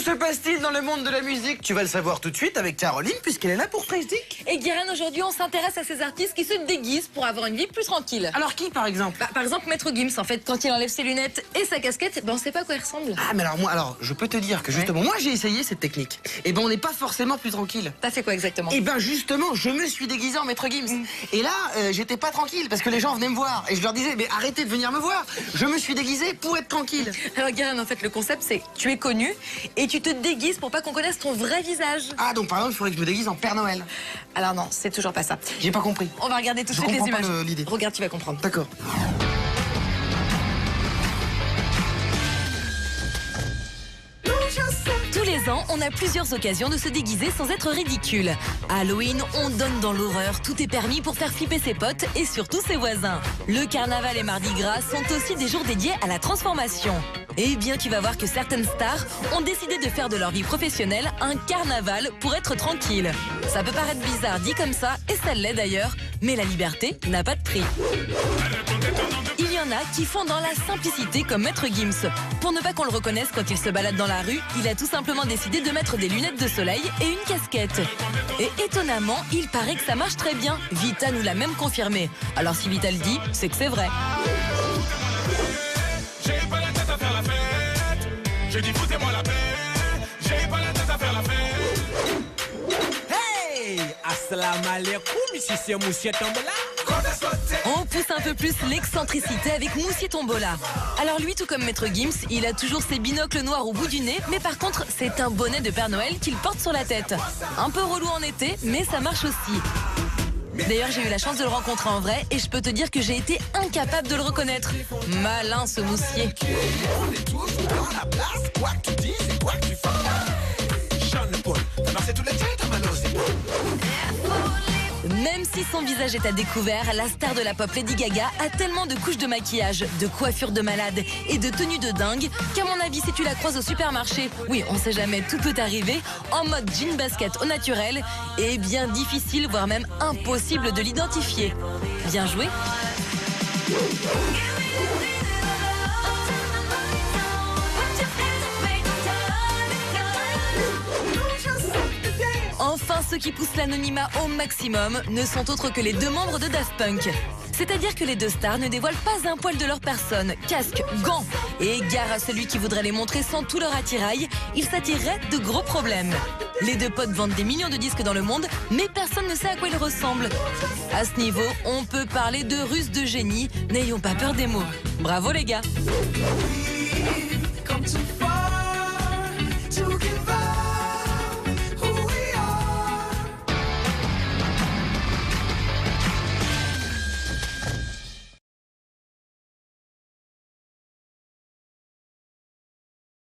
se passe-t-il dans le monde de la musique? Tu vas le savoir tout de suite avec Caroline, puisqu'elle est là pour Freisdick. Et Guérin, aujourd'hui, on s'intéresse à ces artistes qui se déguisent pour avoir une vie plus tranquille. Alors qui, par exemple? Par exemple, Maître Gims, en fait, quand il enlève ses lunettes et sa casquette, on sait pas à quoi il ressemble. Ah, mais alors, je peux te dire que justement, moi j'ai essayé cette technique. Et on n'est pas forcément plus tranquille. T'as fait quoi exactement? Et justement, je me suis déguisé en Maître Gims. Et là, j'étais pas tranquille parce que les gens venaient me voir. Et je leur disais, mais arrêtez de venir me voir. Je me suis déguisé pour être tranquille. Alors Guérin, en fait, le concept, c'est tu es connu et tu te déguises pour pas qu'on connaisse ton vrai visage. Ah, donc par exemple, il faudrait que je me déguise en Père Noël. Alors non, c'est toujours pas ça. J'ai pas compris. On va regarder tout de suite les images. L'idée. Regarde, tu vas comprendre. D'accord. Tous les ans, on a plusieurs occasions de se déguiser sans être ridicule. À Halloween, on donne dans l'horreur. Tout est permis pour faire flipper ses potes et surtout ses voisins. Le carnaval et Mardi Gras sont aussi des jours dédiés à la transformation. Eh bien, tu vas voir que certaines stars ont décidé de faire de leur vie professionnelle un carnaval pour être tranquille. Ça peut paraître bizarre dit comme ça, et ça l'est d'ailleurs, mais la liberté n'a pas de prix. Il y en a qui font dans la simplicité comme Maître Gims. Pour ne pas qu'on le reconnaisse quand il se balade dans la rue, il a tout simplement décidé de mettre des lunettes de soleil et une casquette. Et étonnamment, il paraît que ça marche très bien. Vita nous l'a même confirmé. Alors si Vita le dit, c'est que c'est vrai. J'ai pas la tête à faire la fête. Je dis foutez-moi la paix. J'ai pas la tête à faire la fête. Hey, assalamu alaikum, ici c'est Moussier Tombola. On pousse un peu plus l'excentricité avec Moussier Tombola. Alors lui, tout comme Maître Gims, il a toujours ses binocles noirs au bout du nez, mais par contre, c'est un bonnet de Père Noël qu'il porte sur la tête. Un peu relou en été, mais ça marche aussi. D'ailleurs, j'ai eu la chance de le rencontrer en vrai et je peux te dire que j'ai été incapable de le reconnaître. Malin ce Moussier. On est tous dans la place. Quoi que tu dis, c'est quoi que tu fais. Jean-Paul, t'as marché tous les têtes à Manos. Même si son visage est à découvert, la star de la pop Lady Gaga a tellement de couches de maquillage, de coiffures de malade et de tenues de dingue qu'à mon avis, si tu la croises au supermarché, oui, on sait jamais, tout peut arriver, en mode jean basket au naturel, est bien difficile, voire même impossible de l'identifier. Bien joué. Enfin, ceux qui poussent l'anonymat au maximum ne sont autres que les deux membres de Daft Punk. C'est-à-dire que les deux stars ne dévoilent pas un poil de leur personne, casque, gants. Et gare à celui qui voudrait les montrer sans tout leur attirail, il s'attirerait de gros problèmes. Les deux potes vendent des millions de disques dans le monde, mais personne ne sait à quoi ils ressemblent. À ce niveau, on peut parler de ruse de génie, n'ayons pas peur des mots. Bravo les gars!